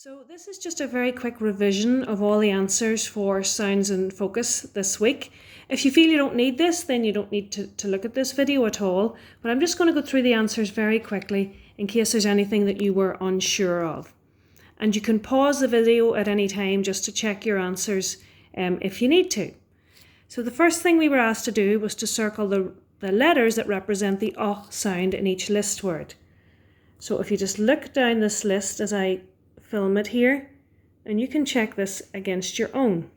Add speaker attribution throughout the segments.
Speaker 1: So this is just a very quick revision of all the answers for Sounds in Focus this week. If you feel you don't need this, then you don't need to look at this video at all. But I'm just going to go through the answers very quickly in case there's anything that you were unsure of. And you can pause the video at any time just to check your answers if you need to. So the first thing we were asked to do was to circle the letters that represent the sound in each list word. So if you just look down this list as I film it here, and you can check this against your own.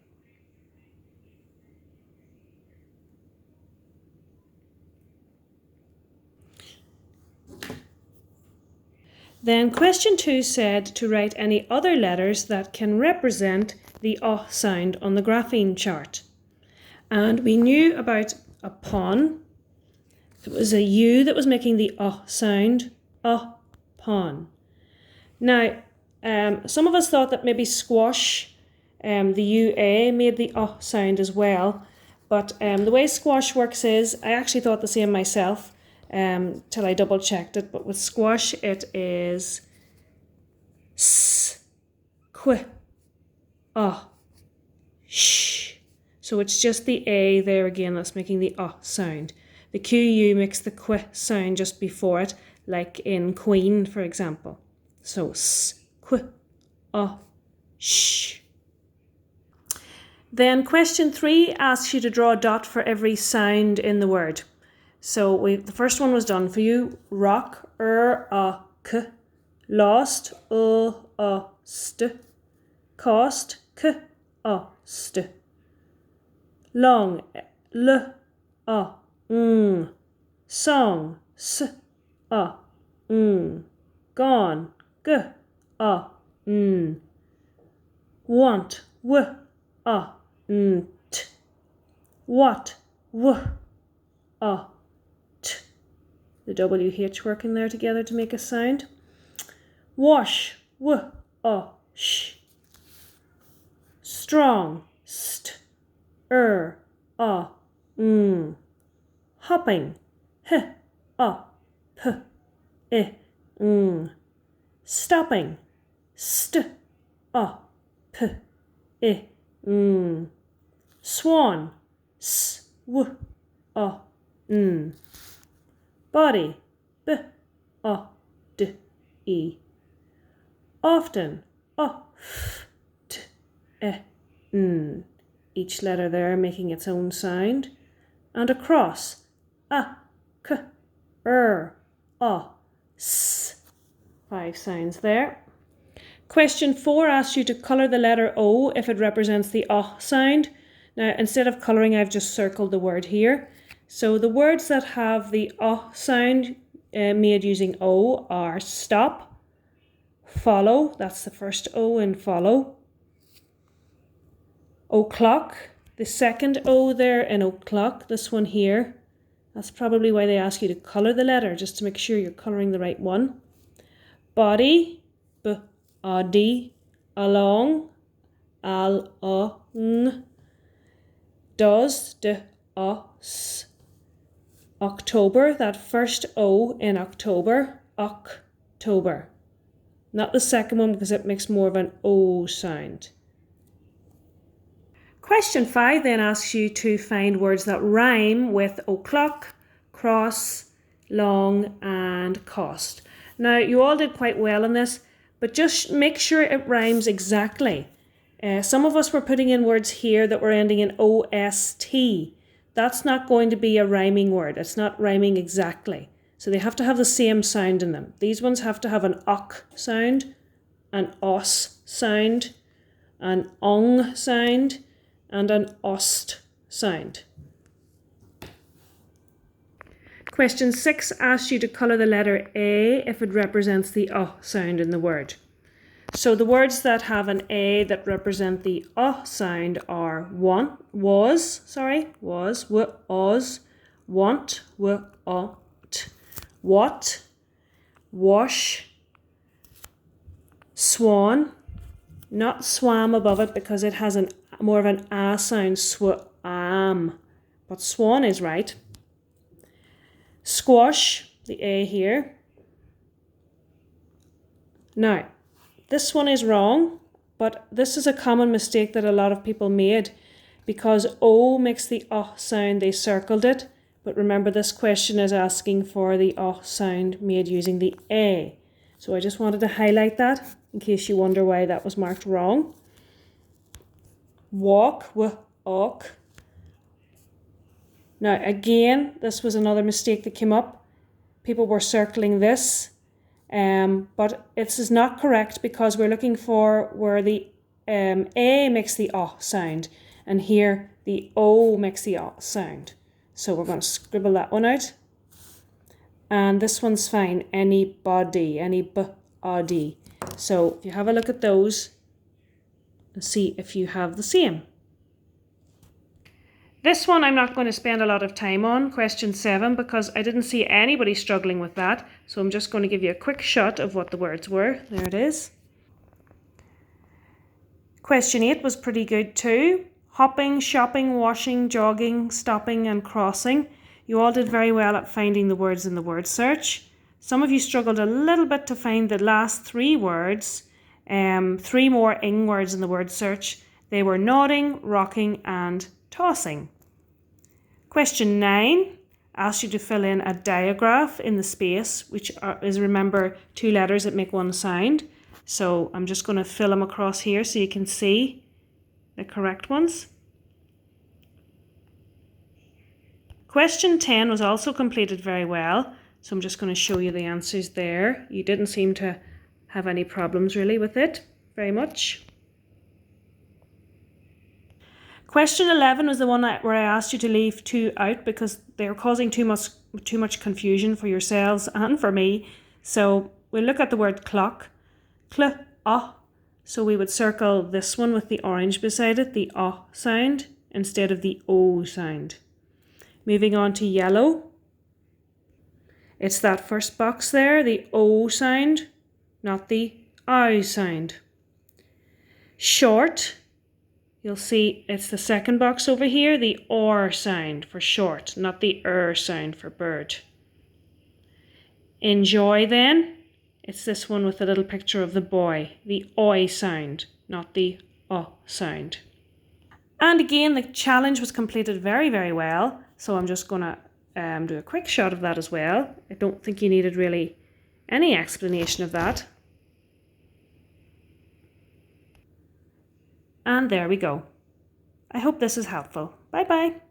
Speaker 1: Then question 2 said to write any other letters that can represent the sound on the grapheme chart. And we knew about a pon. It was a U that was making the sound, pon. Now, some of us thought that maybe squash, the UA, made the sound as well. But the way squash works is, I actually thought the same myself till I double checked it. But with squash, it is s, qu, sh. So it's just the A there again that's making the sound. The QU makes the qu sound just before it, like in Queen, for example. So s, qu, sh. Then question 3 asks you to draw a dot for every sound in the word. So the first one was done for you. Rock, k. Lost, st. Cost, st. Long, l, Song, s, Gone, g, Want, t. What, t. The WH working there together to make a sound. Wash, sh. Strong, st, Hopping, p, Stopping, st, p, Swan, s, Body, b, d, e. Often, t, Each letter there making its own sound. And across, k, s. 5 sounds there. Question 4 asks you to colour the letter O if it represents the sound. Now, instead of colouring, I've just circled the word here. So the words that have the sound made using O are stop, follow, that's the first O in follow, o'clock, the second O there in o'clock, this one here. That's probably why they ask you to colour the letter, just to make sure you're colouring the right one. Body, b-a-d, along, al-a-ng, does, d-a-s. October, that first O in October, October. Not the second one because it makes more of an O sound. Question 5 then asks you to find words that rhyme with o'clock, cross, long and cost. Now, you all did quite well in this, but just make sure it rhymes exactly. Some of us were putting in words here that were ending in O-S-T. That's not going to be a rhyming word. It's not rhyming exactly. So they have to have the same sound in them. These ones have to have an ok sound, an os sound, an ong sound, and an ost sound. Question 6 asks you to colour the letter A if it represents the sound in the word. So the words that have an A that represent the sound are was, oz, want, ot, what, wash, swan, not swam above it because it has more of an a sound, swam, but swan is right. Squash, the A here. Now, This one is wrong, but this is a common mistake that a lot of people made. Because O makes the sound, they circled it. But remember, this question is asking for the sound made using the A. So I just wanted to highlight that in case you wonder why that was marked wrong. Walk, walk. Now again, this was another mistake that came up. People were circling this, but this is not correct because we're looking for where the A makes the sound, and here the O makes the sound. So we're going to scribble that one out. And this one's fine, anybody, anybody. So if you have a look at those and see if you have the same. This one I'm not going to spend a lot of time on, question 7, because I didn't see anybody struggling with that. So I'm just going to give you a quick shot of what the words were. There it is. Question 8 was pretty good too. Hopping, shopping, washing, jogging, stopping and crossing. You all did very well at finding the words in the word search. Some of you struggled a little bit to find the last 3 words, 3 more ing words in the word search. They were nodding, rocking and tossing. Question 9 asked you to fill in a digraph in the space, which is, remember, 2 letters that make one sound. So I'm just going to fill them across here so you can see the correct ones. Question 10 was also completed very well, so I'm just going to show you the answers there. You didn't seem to have any problems really with it, very much. Question 11 was the one where I asked you to leave 2 out because they're causing too much confusion for yourselves and for me. So we'll look at the word clock, so we would circle this one with the orange beside it, the sound, instead of the O sound. Moving on to yellow, it's that first box there, the O sound, not the ow sound. Short, you'll see it's the second box over here, the or sound for short, not the sound for bird. Enjoy then, it's this one with the little picture of the boy, the oi sound, not the sound. And again, the challenge was completed very, very well. So I'm just going to do a quick shot of that as well. I don't think you needed really any explanation of that. And there we go. I hope this is helpful. Bye bye.